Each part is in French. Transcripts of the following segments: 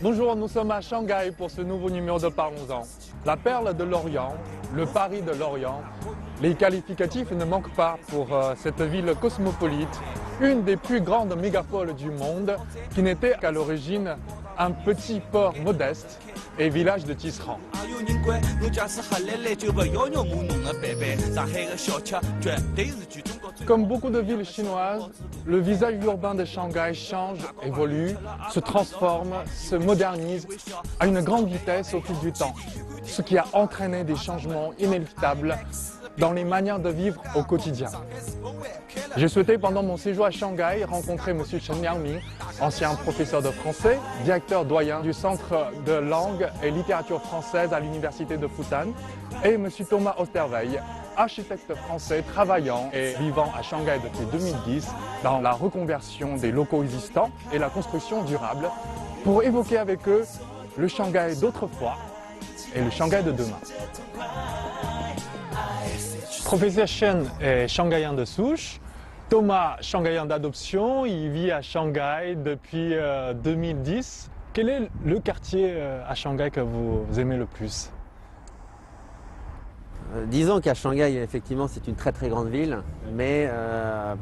Bonjour, nous sommes à Shanghai pour ce nouveau numéro de Parlons-en. La perle de l'Orient, le Paris de l'Orient, les qualificatifs ne manquent pas pour cette ville cosmopolite, une des plus grandes mégapoles du monde qui n'était qu'à l'origine un petit port modeste et village de tisserands. Comme beaucoup de villes chinoises, le visage urbain de Shanghai change, évolue, se transforme, se modernise à une grande vitesse au fil du temps, ce qui a entraîné des changements inéluctables dans les manières de vivre au quotidien. J'ai souhaité pendant mon séjour à Shanghai rencontrer M. Chen Liangming, ancien professeur de français, directeur doyen du Centre de langue et littérature française à l'Université de Fudan, et M. Thomas Osterweil, architecte français travaillant et vivant à Shanghai depuis 2010 dans la reconversion des locaux existants et la construction durable, pour évoquer avec eux le Shanghai d'autrefois et le Shanghai de demain. Professeur Chen est shanghaïen de souche, Thomas shanghaïen d'adoption, il vit à Shanghai depuis 2010. Quel est le quartier à Shanghai que vous aimez le plus? Disons qu'à Shanghai, effectivement, c'est une très grande ville, mais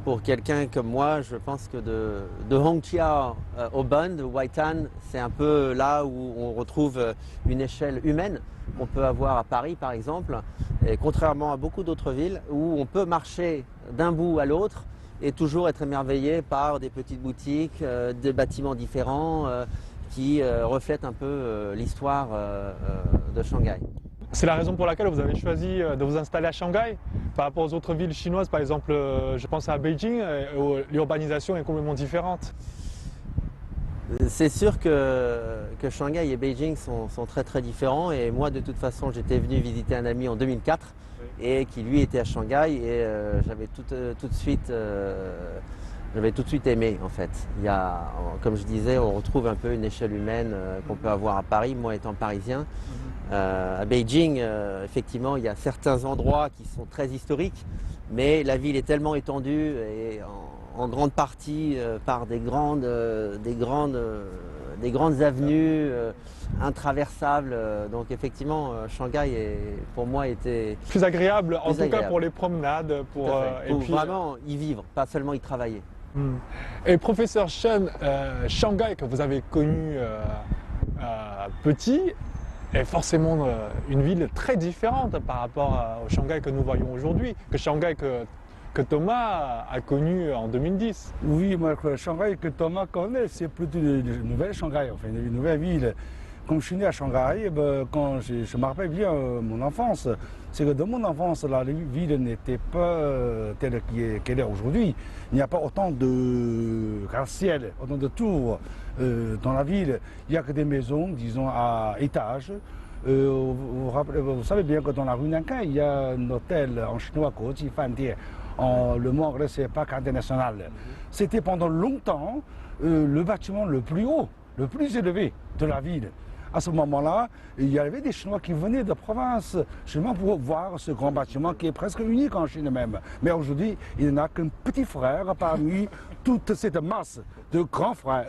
pour quelqu'un comme moi, je pense que de Hongqiao au Bund, de Waitan, c'est un peu là où on retrouve une échelle humaine qu'on peut avoir à Paris, par exemple, et contrairement à beaucoup d'autres villes où on peut marcher d'un bout à l'autre et toujours être émerveillé par des petites boutiques, des bâtiments différents qui reflètent un peu l'histoire de Shanghai. C'est la raison pour laquelle vous avez choisi de vous installer à Shanghai par rapport aux autres villes chinoises, par exemple, je pense à Beijing, où l'urbanisation est complètement différente. C'est sûr que Shanghai et Beijing sont très différents, et moi de toute façon j'étais venu visiter un ami en 2004 et qui lui était à Shanghai, et j'avais tout de suite aimé en fait. Il y a, comme je disais, on retrouve un peu une échelle humaine qu'on peut avoir à Paris, moi étant parisien. À Beijing, effectivement, il y a certains endroits qui sont très historiques, mais la ville est tellement étendue et en grande partie par des grandes avenues intraversables. Donc effectivement, Shanghai pour moi était plus agréable, en tout cas pour les promenades, pour vraiment y vivre, pas seulement y travailler. Et professeur Chen, Shanghai que vous avez connu petit, est forcément une ville très différente par rapport au Shanghai que nous voyons aujourd'hui, que Shanghai que Thomas a connu en 2010. Oui, moi, le Shanghai que Thomas connaît, c'est plutôt une nouvelle Shanghai, enfin une nouvelle ville. Comme je suis né à Shanghai, quand je me rappelle bien mon enfance, c'est que dans mon enfance, la ville n'était pas telle qu'elle est aujourd'hui. Il n'y a pas autant de gratte-ciel, autant de tours dans la ville. Il n'y a que des maisons, disons, à étage. Vous savez bien que dans la rue Nankin, il y a un hôtel en chinois, Guoji Fandian. Le mot anglais, c'est Parc international. C'était pendant longtemps le bâtiment le plus haut, le plus élevé de la ville. À ce moment-là, il y avait des Chinois qui venaient de province, justement pour voir ce grand bâtiment qui est presque unique en Chine même. Mais aujourd'hui, il n'y en a qu'un petit frère parmi toute cette masse de grands frères,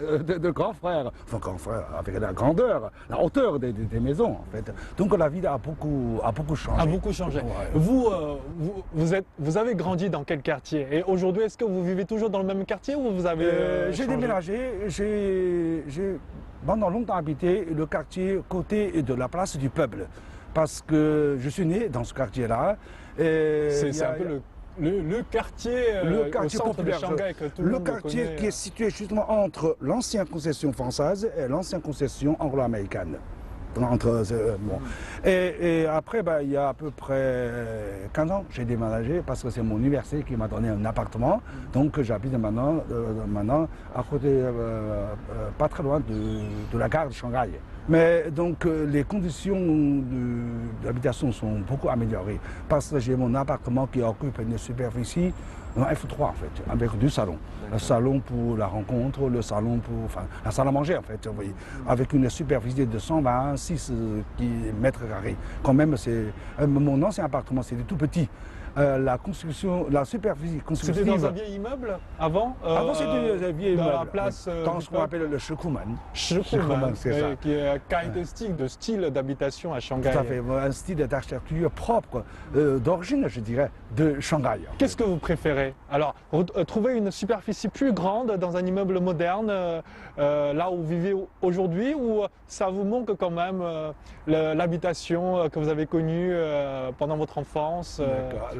enfin grands frères avec la grandeur, la hauteur des maisons en fait. Donc la ville a beaucoup changé. A beaucoup changé. Ouais. Vous avez grandi dans quel quartier? Et aujourd'hui, est-ce que vous vivez toujours dans le même quartier ou vous avez J'ai changé? déménagé, j'ai pendant longtemps habité le quartier côté de la place du Peuple, parce que je suis né dans ce quartier-là. C'est un peu le quartier au centre populaire, de Shanghai que tout le monde quartier connaît. qui est situé justement entre l'ancienne concession française et l'ancienne concession anglo-américaine. Et après, il y a à peu près 15 ans, j'ai déménagé parce que c'est mon université qui m'a donné un appartement. Donc j'habite maintenant à côté, pas très loin de la gare de Shanghai. Mais donc les conditions d'habitation sont beaucoup améliorées parce que j'ai mon appartement qui occupe une superficie un F3 en fait, avec deux salons. Le salon pour la rencontre, le salon pour, enfin, la salle à manger en fait, vous voyez, avec une superficie de 126 mètres carrés. Quand même, c'est mon ancien appartement, c'était tout petit. La construction, la superficie constructive. C'était dans un vieil immeuble avant Avant, c'était un vieil dans immeuble. la place dans ce qu'on appelle le Shikuman. Shikuman, c'est ça. qui est caractéristique de style d'habitation à Shanghai. Tout à fait, un style d'architecture propre, d'origine, je dirais, de Shanghai. Qu'est-ce que vous préférez? Alors, trouver une superficie plus grande dans un immeuble moderne, là où vous vivez aujourd'hui, ou ça vous manque quand même l'habitation que vous avez connue pendant votre enfance?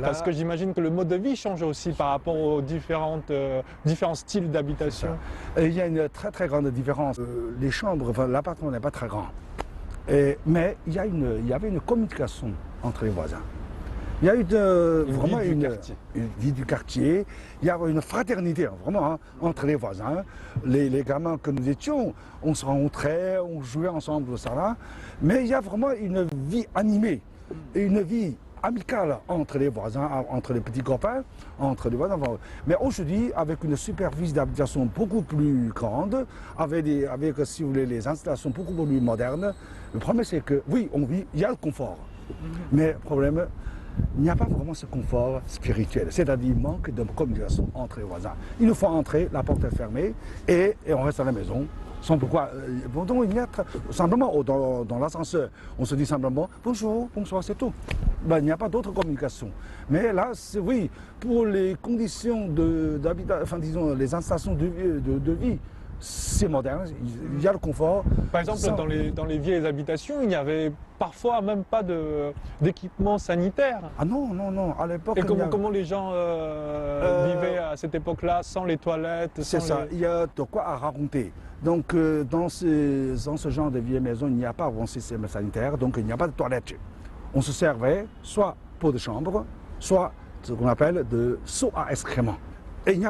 Parce que j'imagine que le mode de vie change aussi par rapport aux différents styles d'habitation. Il y a une très très grande différence. Les chambres, enfin, l'appartement n'est pas très grand. Mais il y avait une communication entre les voisins. Il y a eu vraiment une vie du quartier. Il y avait une fraternité, vraiment, hein, entre les voisins. Les gamins que nous étions, on se rencontrait, on jouait ensemble, ça là. Mais il y a vraiment une vie animée, une vie amicale entre les voisins, entre les petits copains, entre les voisins. Mais aujourd'hui, avec une superficie d'habitation beaucoup plus grande, avec si vous voulez, les installations beaucoup plus modernes, le problème c'est que, oui, on vit, il y a le confort. Mais le problème, il n'y a pas vraiment ce confort spirituel, c'est-à-dire manque de communication entre les voisins. Il nous faut entrer, la porte est fermée, et on reste à la maison. Sans pourquoi, simplement dans l'ascenseur, on se dit simplement bonjour, bonsoir, c'est tout. Ben, il n'y a pas d'autre communication. Mais là, oui, pour les conditions d'habitat, enfin disons les installations de vie, c'est moderne, il y a le confort. Par exemple, dans les vieilles habitations, il n'y avait parfois même pas d'équipement sanitaire. Ah non, non, non, à l'époque... Et comment les gens vivaient à cette époque-là, sans les toilettes? C'est ça, il y a de quoi à raconter. Donc dans ce genre de vieilles maisons, il n'y a pas de système sanitaire, donc il n'y a pas de toilettes. On se servait soit pour de chambre, soit ce qu'on appelle de seau à excréments. Et il n'y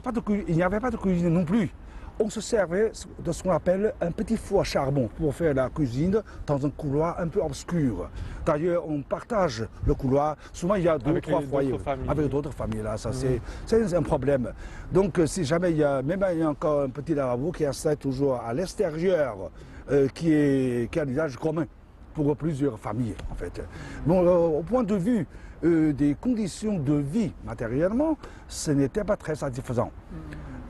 avait pas de cuisine non plus. On se servait de ce qu'on appelle un petit four à charbon pour faire la cuisine dans un couloir un peu obscur. D'ailleurs, on partage le couloir. Souvent, il y a deux ou trois foyers avec d'autres familles. Là, ça, c'est un problème. Donc, si jamais il y a encore un petit lavabo qui est installé toujours à l'extérieur, qui a l'usage commun pour plusieurs familles, en fait. Bon, au point de vue des conditions de vie matériellement, ce n'était pas très satisfaisant.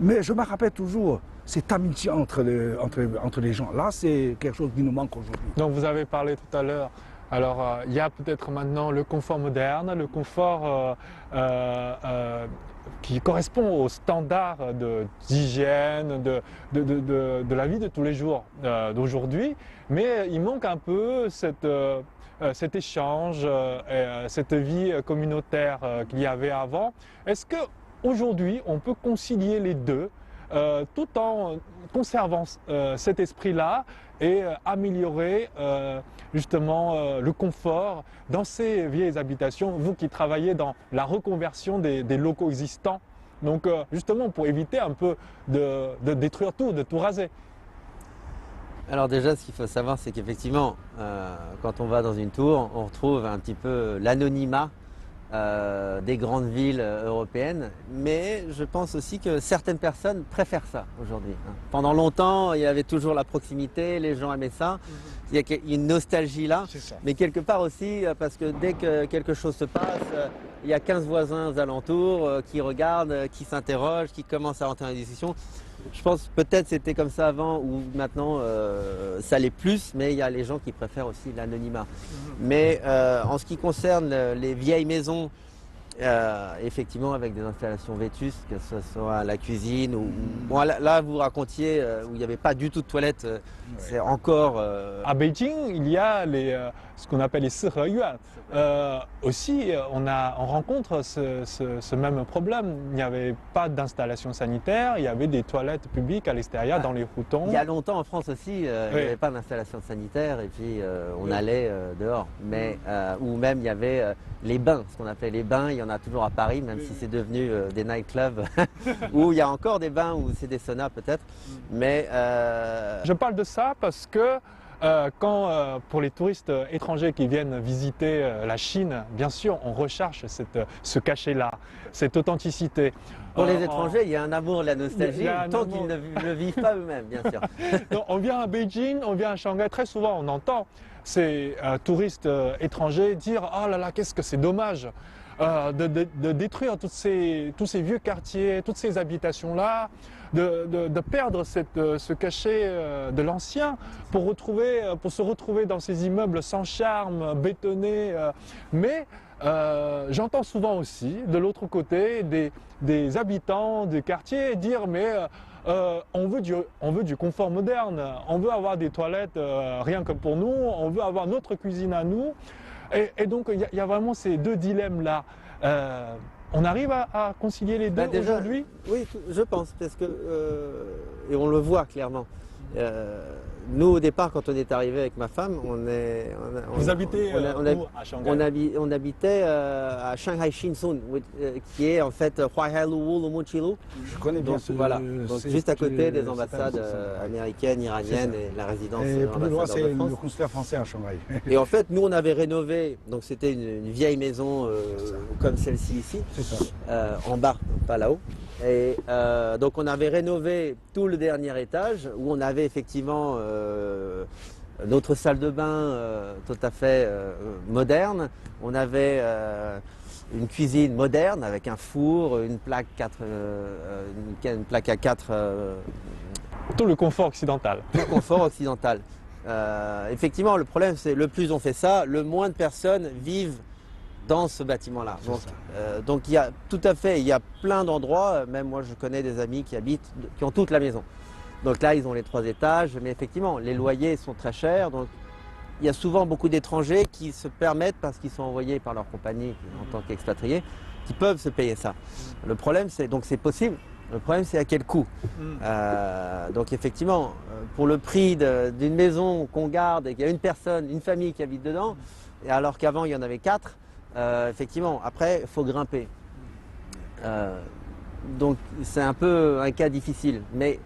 Mais je me rappelle toujours cette amitié entre les gens. Là, c'est quelque chose qui nous manque aujourd'hui. Donc vous avez parlé tout à l'heure, alors il y a peut-être maintenant le confort moderne, le confort qui correspond aux standards d'hygiène, de la vie de tous les jours d'aujourd'hui, mais il manque un peu cet échange, cette vie communautaire qu'il y avait avant. Est-ce qu'aujourd'hui, on peut concilier les deux tout en conservant cet esprit-là et améliorer justement le confort dans ces vieilles habitations, vous qui travaillez dans la reconversion des locaux existants, donc justement pour éviter un peu de détruire tout, de tout raser? Alors déjà, ce qu'il faut savoir, c'est qu'effectivement, quand on va dans une tour, on retrouve un petit peu l'anonymat des grandes villes européennes, mais je pense aussi que certaines personnes préfèrent ça aujourd'hui. Pendant longtemps, il y avait toujours la proximité, les gens aimaient ça, il y a une nostalgie là, mais quelque part aussi parce que dès que quelque chose se passe, il y a 15 voisins aux alentours qui regardent, qui s'interrogent, qui commencent à rentrer dans la discussion. Je pense peut-être c'était comme ça avant ou maintenant ça l'est plus, mais il y a les gens qui préfèrent aussi l'anonymat. Mais en ce qui concerne les vieilles maisons, effectivement avec des installations vétustes, que ce soit la cuisine ou... Bon, là vous racontiez où il n'y avait pas du tout de toilettes, c'est encore... À Beijing, il y a ce qu'on appelle les Siheyuan. Aussi, on rencontre ce même problème. Il n'y avait pas d'installation sanitaire, il y avait des toilettes publiques à l'extérieur, dans les routons. Il y a longtemps en France aussi, il n'y avait pas d'installation sanitaire et puis on allait dehors. Mais, ou même il y avait les bains, ce qu'on appelait les bains, il y en a toujours à Paris, même si c'est devenu des nightclubs, où il y a encore des bains, où c'est des saunas peut-être. Mais je parle de ça parce que pour les touristes étrangers qui viennent visiter la Chine, bien sûr, on recherche ce cachet-là, cette authenticité. Pour les étrangers, il y a un amour de la nostalgie, tant qu'ils ne le vivent pas eux-mêmes, bien sûr. Donc, on vient à Beijing, on vient à Shanghai, très souvent on entend ces touristes étrangers dire « Oh là là, qu'est-ce que c'est dommage de détruire tous ces vieux quartiers, toutes ces habitations-là, de perdre ce cachet de l'ancien pour se retrouver dans ces immeubles sans charme, bétonnés. » Mais j'entends souvent aussi, de l'autre côté, des habitants des quartiers dire « Mais on veut du confort moderne, on veut avoir des toilettes rien que pour nous, on veut avoir notre cuisine à nous. » Et donc, il y a vraiment ces deux dilemmes-là. On arrive à concilier les deux aujourd'hui? Oui, je pense, parce que, et on le voit clairement. Nous, au départ, quand on est arrivé avec ma femme, Vous habitez où à Shanghai? On habitait à Shanghai Shinsun, qui est en fait Huaihai Luwu, Lumuqilu. Je connais bien Voilà, donc juste à côté des ambassades américaines, iraniennes et la résidence ambassadeur de France. Le consulat français à Shanghai. Et en fait, nous, on avait rénové, donc c'était une vieille maison comme celle-ci ici, en bas, pas là-haut. Et donc on avait rénové tout le dernier étage où on avait effectivement notre salle de bain tout à fait moderne. On avait une cuisine moderne avec un four, une plaque à 4. Tout le confort occidental. Tout le confort occidental. Effectivement, le problème c'est le plus on fait ça, le moins de personnes vivent dans ce bâtiment-là. Donc il y a tout à fait, il y a plein d'endroits, même moi je connais des amis qui ont toute la maison. Donc là ils ont les 3 étages, mais effectivement les loyers sont très chers, donc il y a souvent beaucoup d'étrangers qui se permettent, parce qu'ils sont envoyés par leur compagnie en tant qu'expatriés, qui peuvent se payer ça. Le problème c'est, donc c'est possible, le problème c'est à quel coût. Donc effectivement, pour le prix d'une maison qu'on garde et qu'il y a une personne, une famille qui habite dedans, et alors qu'avant il y en avait 4, effectivement, après, il faut grimper. Donc, c'est un peu un cas difficile. Mais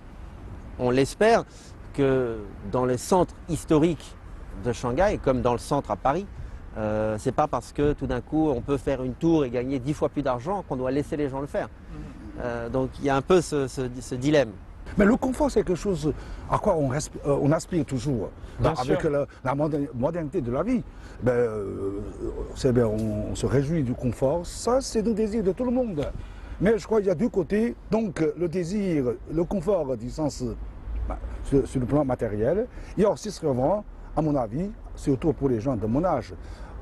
on l'espère que dans les centres historiques de Shanghai, comme dans le centre à Paris, c'est pas parce que tout d'un coup, on peut faire une tour et gagner 10 fois plus d'argent qu'on doit laisser les gens le faire. Donc, il y a un peu ce dilemme. Mais le confort, c'est quelque chose à quoi on aspire toujours. Avec la modernité de la vie. On se réjouit du confort. Ça, c'est le désir de tout le monde. Mais je crois qu'il y a 2 côtés. Donc, le désir, le confort, du sens, sur le plan matériel. Il y a aussi ce vraiment, à mon avis, surtout pour les gens de mon âge,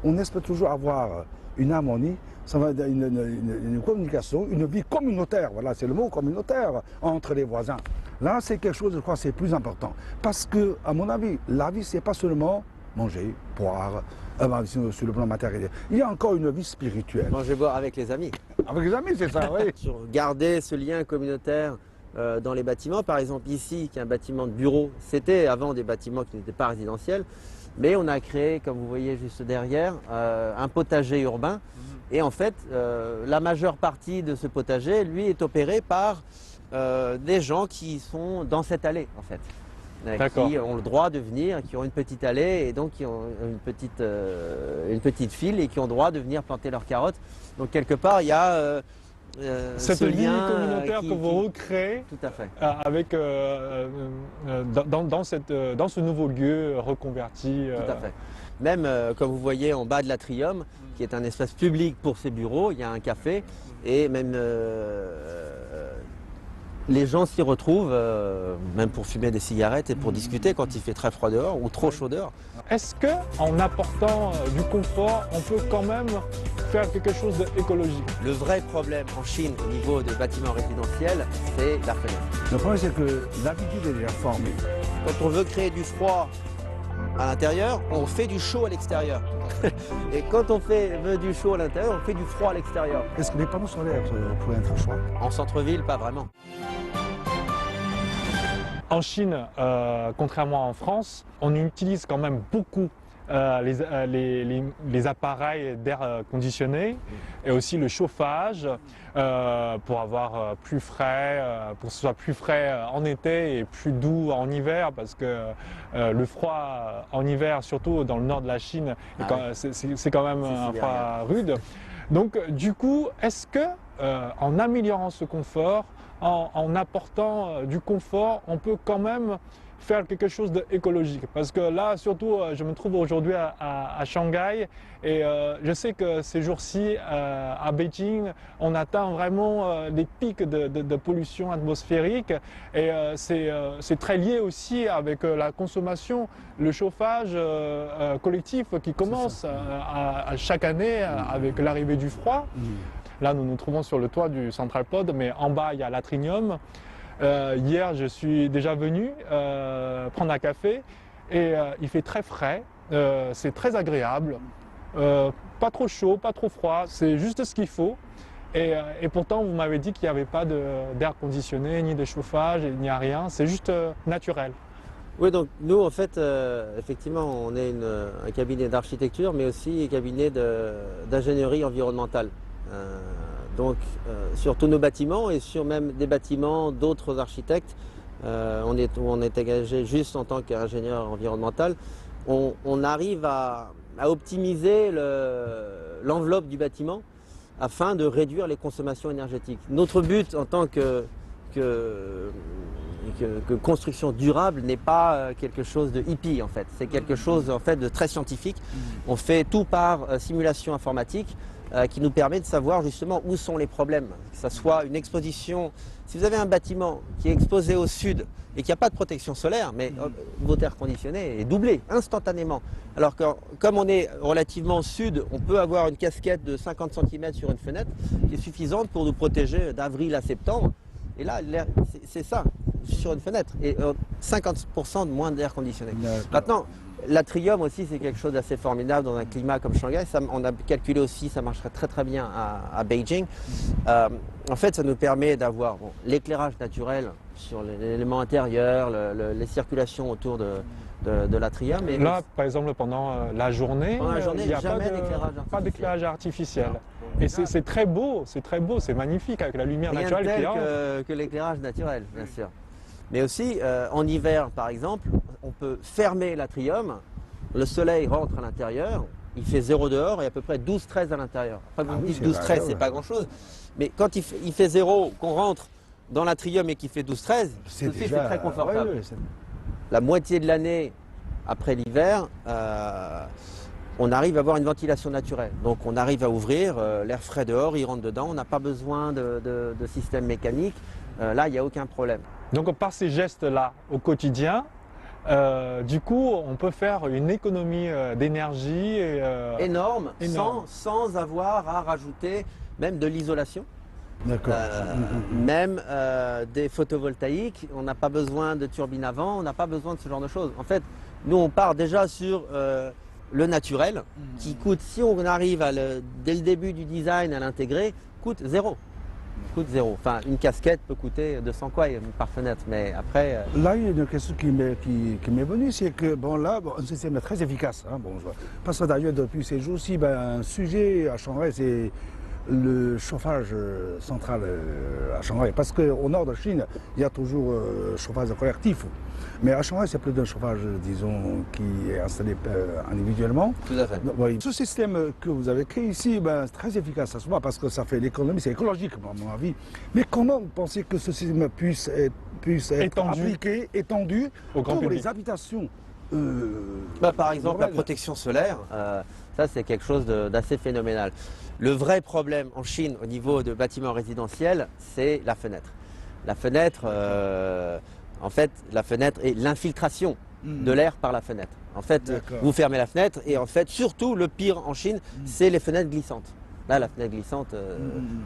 on espère toujours avoir une harmonie, une communication, une vie communautaire, voilà, c'est le mot communautaire, entre les voisins. Là, c'est quelque chose, je crois, c'est plus important. Parce que, à mon avis, la vie, c'est pas seulement manger, boire, sur le plan matériel. Il y a encore une vie spirituelle. Manger, boire avec les amis. Avec les amis, c'est ça, oui. Sur garder ce lien communautaire dans les bâtiments. Par exemple, ici, qui est un bâtiment de bureau, c'était avant des bâtiments qui n'étaient pas résidentiels. Mais on a créé, comme vous voyez juste derrière, un potager urbain. Et en fait, la majeure partie de ce potager, lui, est opéré par des gens qui sont dans cette allée, en fait. Qui ont le droit de venir, qui ont une petite allée et donc qui ont une petite file et qui ont le droit de venir planter leurs carottes. Donc quelque part, il y a cette ce vie lien communautaire que vous recréez tout à fait. Avec, dans ce nouveau lieu reconverti. Tout à fait. Même, comme vous voyez, en bas de l'atrium, qui est un espace public pour ces bureaux, il y a un café et même les gens s'y retrouvent, même pour fumer des cigarettes et pour discuter quand il fait très froid dehors ou trop chaud dehors. Est-ce qu'en apportant du confort, on peut quand même faire quelque chose d'écologique? Le vrai problème en Chine au niveau des bâtiments résidentiels, c'est la fenêtre. Le problème, c'est que l'habitude est formée. Quand on veut créer du froid à l'intérieur, on fait du chaud à l'extérieur. Et quand on veut du chaud à l'intérieur, on fait du froid à l'extérieur. Est-ce que les panneaux solaires pourraient être un choix? En centre-ville, pas vraiment. En Chine, contrairement en France, on utilise quand même beaucoup les appareils d'air conditionné et aussi le chauffage pour avoir plus frais, pour que ce soit plus frais en été et plus doux en hiver parce que le froid en hiver, surtout dans le nord de la Chine, c'est quand même un froid rude. Donc du coup, est-ce que en améliorant ce confort, en apportant du confort, on peut quand même faire quelque chose d'écologique? Parce que là, surtout, je me trouve aujourd'hui à Shanghai et je sais que ces jours-ci, à Beijing, on atteint vraiment des pics de pollution atmosphérique et c'est très lié aussi avec la consommation, le chauffage collectif qui commence à chaque année avec l'arrivée du froid. Là, nous nous trouvons sur le toit du Central Pod, mais en bas, il y a l'Atrinium. Hier, je suis déjà venu prendre un café et il fait très frais, c'est très agréable, pas trop chaud, pas trop froid, c'est juste ce qu'il faut. Et pourtant, vous m'avez dit qu'il n'y avait pas d'air conditionné, ni de chauffage, ni rien, c'est juste naturel. Oui, donc nous, en fait, effectivement, on est un cabinet d'architecture, mais aussi un cabinet d'ingénierie environnementale. Donc sur tous nos bâtiments et sur même des bâtiments d'autres architectes, on est engagé juste en tant qu'ingénieur environnemental. On arrive à optimiser l'enveloppe du bâtiment afin de réduire les consommations énergétiques. Notre but en tant que construction durable n'est pas quelque chose de hippie en fait. C'est quelque chose en fait de très scientifique. On fait tout par simulation informatique. Qui nous permet de savoir justement où sont les problèmes. Que ce soit une exposition, si vous avez un bâtiment qui est exposé au sud et qui n'a pas de protection solaire, mais votre air conditionné est doublé instantanément. Alors que comme on est relativement au sud, on peut avoir une casquette de 50 cm sur une fenêtre qui est suffisante pour nous protéger d'avril à septembre. Et là, c'est ça, sur une fenêtre. Et 50% de moins d'air conditionné. Maintenant, l'atrium aussi, c'est quelque chose d'assez formidable dans un climat comme Shanghai. On a calculé aussi, ça marcherait très très bien à Beijing. En fait, ça nous permet d'avoir l'éclairage naturel sur l'élément intérieur, les circulations autour de l'atrium. Là, par exemple, pendant la journée, il n'y a pas d'éclairage artificiel. Et c'est très beau, c'est magnifique avec la lumière naturelle qui entre. Que l'éclairage naturel, bien sûr. Mais aussi, en hiver, par exemple, on peut fermer l'atrium, le soleil rentre à l'intérieur, il fait 0 dehors et à peu près 12-13 à l'intérieur. Enfin, vous me dites 12-13, c'est pas grand-chose. Mais quand il fait 0, qu'on rentre dans l'atrium et qu'il fait 12-13, c'est très confortable. La moitié de l'année, après l'hiver, on arrive à avoir une ventilation naturelle. Donc on arrive à ouvrir, l'air frais dehors, il rentre dedans, on n'a pas besoin de système mécanique. Là, il n'y a aucun problème. Donc par ces gestes-là au quotidien, du coup, on peut faire une économie d'énergie énorme. Sans avoir à rajouter même de l'isolation. D'accord. Même des photovoltaïques, on n'a pas besoin de turbines à vent, on n'a pas besoin de ce genre de choses. En fait, nous on part déjà sur le naturel qui coûte, si on arrive dès le début du design à l'intégrer, coûte zéro. Enfin, une casquette peut coûter 200 quoi par fenêtre, mais après... Là, il y a une question qui m'est venue, c'est que, bon, là, un système très efficace. Hein, bon, parce que d'ailleurs, depuis ces jours-ci, un sujet à Shanghai, c'est le chauffage central à Shanghai. Parce qu'au nord de Chine, il y a toujours chauffage collectif. Mais à Shanghai, c'est plus d'un chauffage, disons, qui est installé individuellement. Tout à fait. Donc, oui. Ce système que vous avez créé ici, c'est très efficace à ce moment parce que ça fait l'économie, c'est écologique, à mon avis. Mais comment vous pensez que ce système puisse être appliqué, étendu pour les habitations par exemple, la protection solaire, ça c'est quelque chose d'assez phénoménal. Le vrai problème en Chine au niveau de bâtiments résidentiels, c'est la fenêtre. La fenêtre, en fait, la fenêtre et l'infiltration de l'air par la fenêtre. En fait, vous fermez la fenêtre et en fait, surtout le pire en Chine, c'est les fenêtres glissantes. Là, la fenêtre glissante,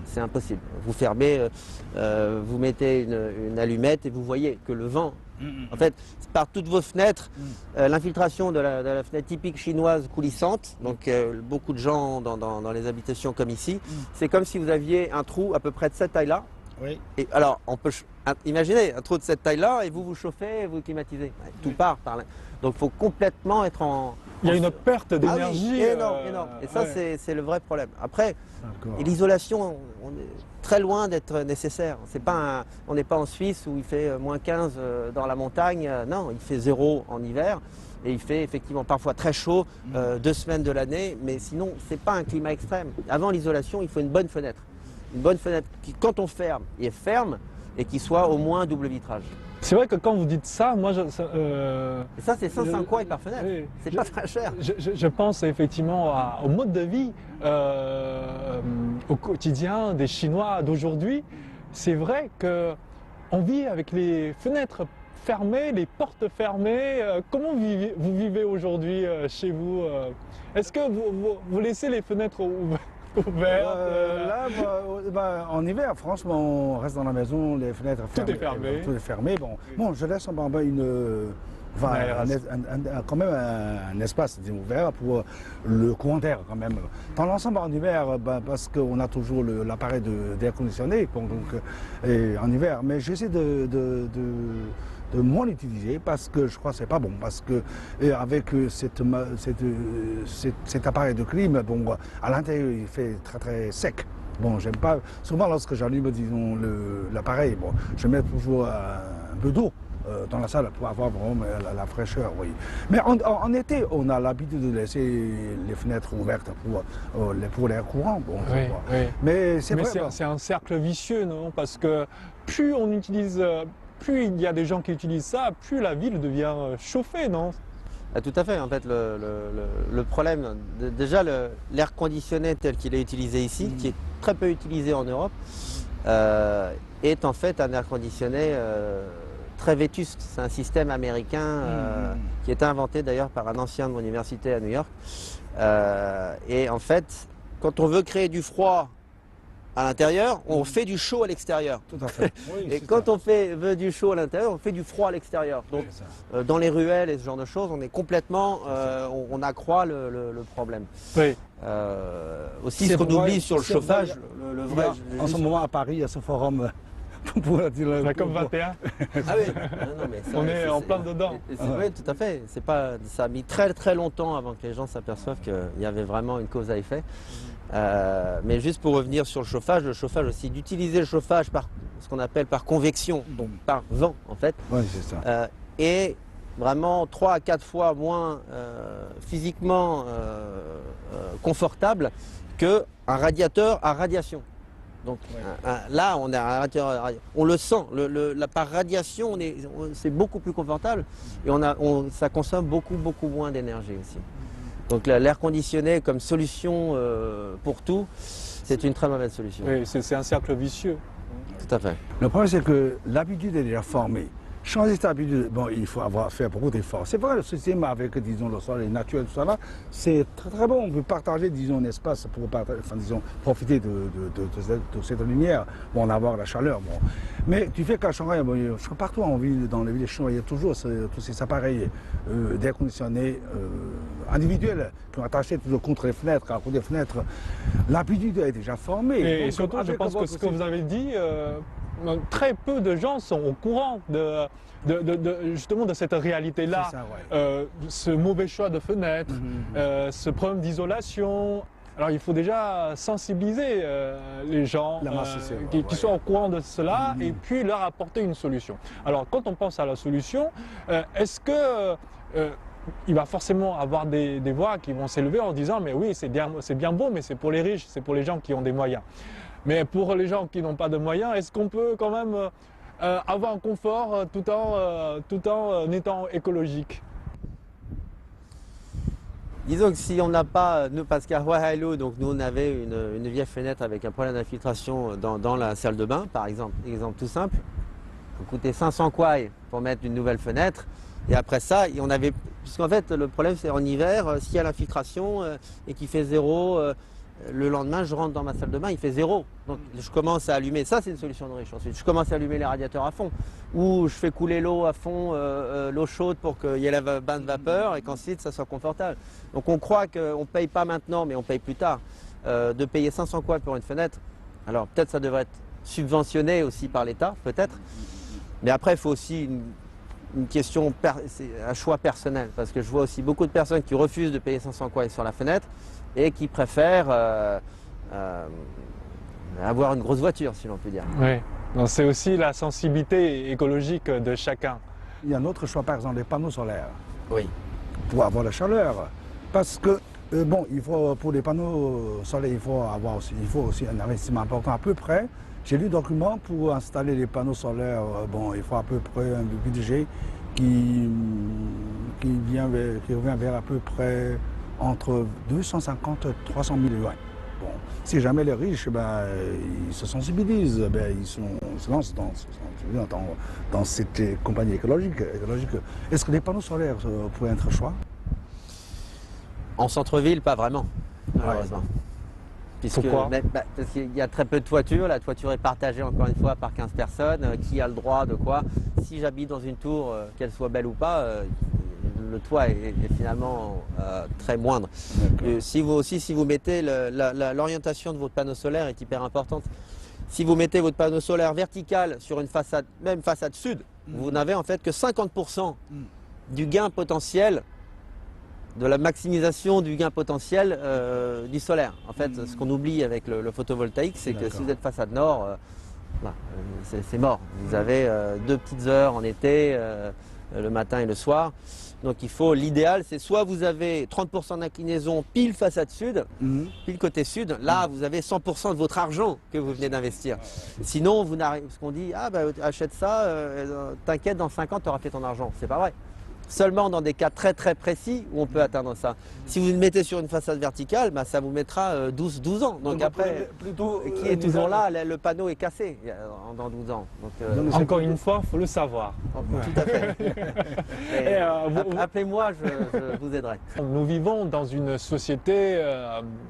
c'est impossible. Vous fermez, vous mettez une allumette et vous voyez que le vent, en fait, par toutes vos fenêtres, l'infiltration de la fenêtre typique chinoise coulissante, donc beaucoup de gens dans les habitations comme ici, c'est comme si vous aviez un trou à peu près de cette taille-là, Oui. Et alors, on peut imaginez un trou de cette taille-là et vous chauffez, vous climatisez. Ouais, tout part par là. Donc, il faut complètement être en... Il y a une perte d'énergie. Ah oui, énorme, énorme. Et ça, ouais. c'est le vrai problème. Après, D'accord. et l'isolation, on est très loin d'être nécessaire. On n'est pas en Suisse où il fait moins 15 dans la montagne. Non, il fait 0 en hiver. Et il fait effectivement parfois très chaud 2 semaines de l'année. Mais sinon, ce n'est pas un climat extrême. Avant l'isolation, il faut une bonne fenêtre. Une bonne fenêtre qui, quand on ferme, est ferme et qui soit au moins double vitrage. C'est vrai que quand vous dites ça, moi, Et ça, c'est 105 kouai par fenêtre. Oui. C'est pas très cher. Je pense effectivement au mode de vie au quotidien des Chinois d'aujourd'hui. C'est vrai qu'on vit avec les fenêtres fermées, les portes fermées. Comment vous vivez aujourd'hui chez vous Est-ce que vous laissez les fenêtres ouvertes Là, en hiver, franchement, on reste dans la maison, les fenêtres fermées. Tout est fermé. Tout est fermé. Bon, je laisse quand même un espace ouvert pour le courant d'air quand même. Dans l'ensemble en hiver, parce qu'on a toujours l'appareil d'air conditionné en hiver, mais j'essaie de moins l'utiliser parce que je crois que c'est pas bon, parce que avec cet appareil de clim, bon, à l'intérieur il fait très très sec. Bon, j'aime pas. Souvent lorsque j'allume, disons, l'appareil, bon, je mets toujours un peu d'eau dans la salle pour avoir vraiment la fraîcheur, oui. Mais en été, on a l'habitude de laisser les fenêtres ouvertes pour l'air courant. Bon, oui, oui. Mais c'est vrai. C'est un cercle vicieux, non? Parce que plus on utilise, plus il y a des gens qui utilisent ça, plus la ville devient chauffée, non? Ah, tout à fait. En fait, le problème, déjà l'air conditionné tel qu'il est utilisé ici, qui est très peu utilisé en Europe, est en fait un air conditionné très vétuste. C'est un système américain qui est inventé d'ailleurs par un ancien de mon université à New York. Et en fait, quand on veut créer du froid à l'intérieur, on fait du chaud à l'extérieur. Tout à fait. Oui, et quand on veut du chaud à l'intérieur, on fait du froid à l'extérieur. Donc, dans les ruelles et ce genre de choses, on est complètement, on accroît le problème. Oui. Aussi, ce qu'on oublie sur le chauffage, le vrai. En ce moment, à Paris, il y a ce forum. La COP 21. Ah oui. Non, mais ça, on est en plein dedans. Oui, tout à fait. Ça a mis très très longtemps avant que les gens s'aperçoivent qu'il y avait vraiment une cause à effet. Mais juste pour revenir sur le chauffage aussi, d'utiliser le chauffage par ce qu'on appelle par convection, donc par vent en fait, c'est ça. Et vraiment 3 à 4 fois moins physiquement confortable qu'un radiateur à radiation. Donc là, on a un radiateur, on le sent, par radiation, c'est beaucoup plus confortable et ça consomme beaucoup moins d'énergie aussi. Donc l'air conditionné comme solution pour tout, c'est une très mauvaise solution. Oui, c'est un cercle vicieux. Tout à fait. Le problème, c'est que l'habitude est déjà formée. Changer cette habitude, bon, il faut faire beaucoup d'efforts. C'est vrai, le système avec, disons, le soleil naturel, tout ça là, c'est très très bon. On peut partager, disons, un espace pour profiter de cette lumière, bon, avoir la chaleur. Bon. Mais tu fais qu'à Shanghai, bon, partout dans les villes de Shanghai, il y a toujours tous ces appareils d'air conditionné individuels qui sont attachés toujours contre les fenêtres, à côté des fenêtres. L'habitude est déjà formée. Et surtout, je pense que ce que vous avez dit, très peu de gens sont au courant justement de cette réalité-là. Ce mauvais choix de fenêtre, ce problème d'isolation. Alors il faut déjà sensibiliser les gens qui sont au courant de cela et puis leur apporter une solution. Alors quand on pense à la solution, est-ce que il va forcément avoir des voix qui vont s'élever en disant mais oui c'est bien beau mais c'est pour les riches, c'est pour les gens qui ont des moyens. Mais pour les gens qui n'ont pas de moyens, est-ce qu'on peut quand même avoir un confort tout en étant écologique? Disons que si on n'a pas, nous, parce qu'à Huaihailu, donc nous on avait une vieille fenêtre avec un problème d'infiltration dans la salle de bain, par exemple. Exemple tout simple, ça coûtait 500 kouai pour mettre une nouvelle fenêtre. Et après ça, on avait, puisqu'en fait le problème c'est en hiver, s'il y a l'infiltration et qu'il fait 0, le lendemain, je rentre dans ma salle de bain, il fait 0. Donc je commence à allumer, ça c'est une solution de riche. Ensuite, je commence à allumer les radiateurs à fond. Ou je fais couler l'eau à fond, l'eau chaude pour qu'il y ait le bain de vapeur et qu'ensuite ça soit confortable. Donc on croit qu'on ne paye pas maintenant, mais on paye plus tard. De payer 500 kouai pour une fenêtre, alors peut-être ça devrait être subventionné aussi par l'État, peut-être. Mais après, il faut aussi une question, c'est un choix personnel. Parce que je vois aussi beaucoup de personnes qui refusent de payer 500 kuai sur la fenêtre et qui préfèrent avoir une grosse voiture, si l'on peut dire. Oui, c'est aussi la sensibilité écologique de chacun. Il y a un autre choix, par exemple, les panneaux solaires. Oui. Pour avoir la chaleur. Parce que, bon, pour les panneaux solaires, il faut aussi un investissement important. À peu près, j'ai lu le document pour installer les panneaux solaires, bon, il faut à peu près un budget qui revient vers à peu près entre 250 et 300 000 yuan. Bon, si jamais les riches, ils se sensibilisent, ils se lancent dans cette compagnie écologique. Est-ce que les panneaux solaires pourraient être un choix? En centre-ville, pas vraiment, malheureusement. Pourquoi? Parce qu'il y a très peu de toitures, la toiture est partagée encore une fois par 15 personnes, qui a le droit de quoi? Si j'habite dans une tour, qu'elle soit belle ou pas, le toit est finalement très moindre. Si vous mettez l'orientation de votre panneau solaire est hyper importante. Si vous mettez votre panneau solaire vertical sur une façade, même façade sud, vous n'avez en fait que 50% du gain potentiel, de la maximisation du gain potentiel du solaire. En fait, ce qu'on oublie avec le photovoltaïque, c'est que si vous êtes façade nord, c'est mort. Vous avez 2 petites heures en été, le matin et le soir. Donc l'idéal, c'est soit vous avez 30% d'inclinaison pile façade sud, pile côté sud, là vous avez 100% de votre argent que vous venez d'investir. Sinon, vous n'arrivez, parce qu'on dit, achète ça, t'inquiète, dans 5 ans, tu auras fait ton argent. C'est pas vrai. Seulement dans des cas très très précis où on peut atteindre ça. Si vous le mettez sur une façade verticale, ça vous mettra 12 ans. Donc après, qui est toujours là, le panneau est cassé dans 12 ans. Donc, encore une fois, il faut le savoir. Tout à fait. Appelez-moi, je vous aiderai. Nous vivons dans une société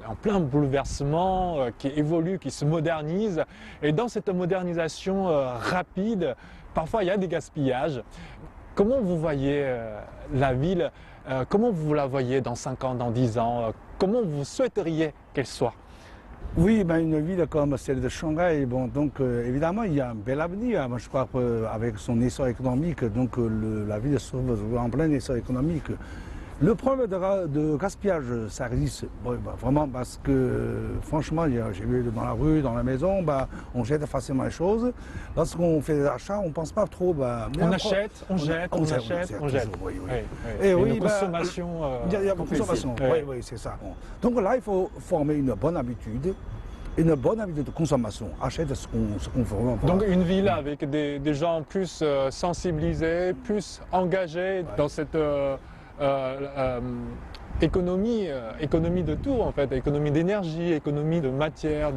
en plein bouleversement, qui évolue, qui se modernise. Et dans cette modernisation rapide, parfois il y a des gaspillages. Comment vous voyez la ville? Comment vous la voyez dans 5 ans, dans 10 ans? Comment vous souhaiteriez qu'elle soit? Oui, une ville comme celle de Shanghai, donc évidemment il y a un bel avenir. Moi, je crois qu'avec son essor économique, donc la ville se trouve en plein essor économique. Le problème de gaspillage, ça existe vraiment parce que franchement, j'ai vu dans la rue, dans la maison, on jette facilement les choses. Lorsqu'on fait des achats, on ne pense pas trop. On achète, on jette. Oui. Et oui, consommation. Il y a une consommation, oui, c'est ça. Donc là, il faut former une bonne habitude de consommation. Achète ce qu'on veut vraiment. Donc une ville avec des gens plus sensibilisés, plus engagés dans cette économie de tout en fait, économie d'énergie, économie de matière.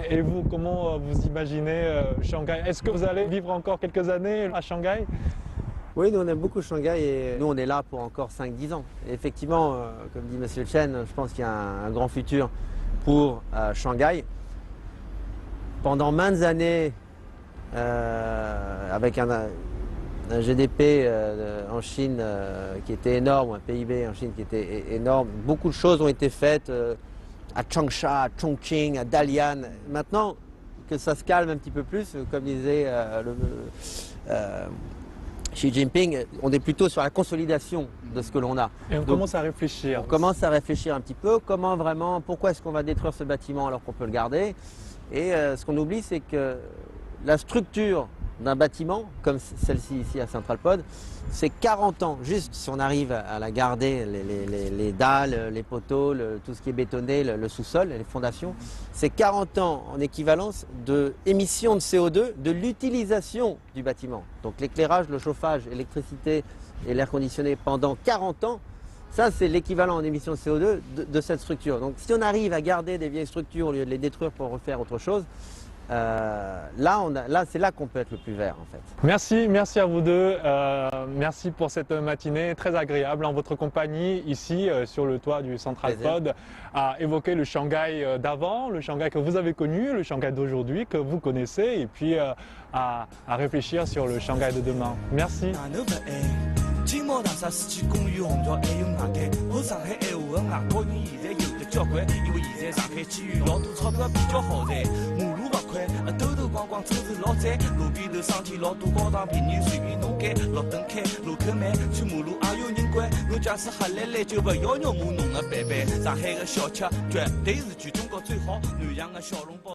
Et vous, comment vous imaginez Shanghai? Est-ce que vous allez vivre encore quelques années à Shanghai? Oui, nous on aime beaucoup Shanghai et nous on est là pour encore 5-10 ans. Et effectivement, comme dit M. Chen, je pense qu'il y a un grand futur pour Shanghai. Pendant maintes années, avec un GDP en Chine qui était énorme, un PIB en Chine qui était énorme. Beaucoup de choses ont été faites à Changsha, à Chongqing, à Dalian. Maintenant que ça se calme un petit peu plus, comme disait Xi Jinping, on est plutôt sur la consolidation de ce que l'on a. Et on commence à réfléchir. On commence à réfléchir un petit peu, pourquoi est-ce qu'on va détruire ce bâtiment alors qu'on peut le garder? Et ce qu'on oublie, c'est que la structure d'un bâtiment, comme celle-ci ici à Central Pod, c'est 40 ans, juste si on arrive à la garder, les dalles, les poteaux, tout ce qui est bétonné, le sous-sol, les fondations, c'est 40 ans en équivalence d'émissions de CO2 de l'utilisation du bâtiment. Donc l'éclairage, le chauffage, l'électricité et l'air conditionné pendant 40 ans, ça c'est l'équivalent en émissions de CO2 de cette structure. Donc si on arrive à garder des vieilles structures au lieu de les détruire pour refaire autre chose, c'est là qu'on peut être le plus vert en fait. Merci à vous deux. Merci pour cette matinée très agréable en votre compagnie ici sur le toit du Central Pod à évoquer le Shanghai d'avant, le Shanghai que vous avez connu, le Shanghai d'aujourd'hui que vous connaissez et puis à réfléchir sur le Shanghai de demain. Merci. 寂寞人煞失去公寓红咗 A 用硬嘅，好神喺 L 揾硬多年現在有得交關，因為現在上海機遇老多鈔票比較好賺，馬路不寬，光光车子老赞，路边头生天老多高档便宜，随便侬拣。绿灯开，路口慢，去马路也有人管。侬假使瞎来来，就不要肉麻侬个板板。上海个小吃绝对是全中国最好，南洋个小笼包。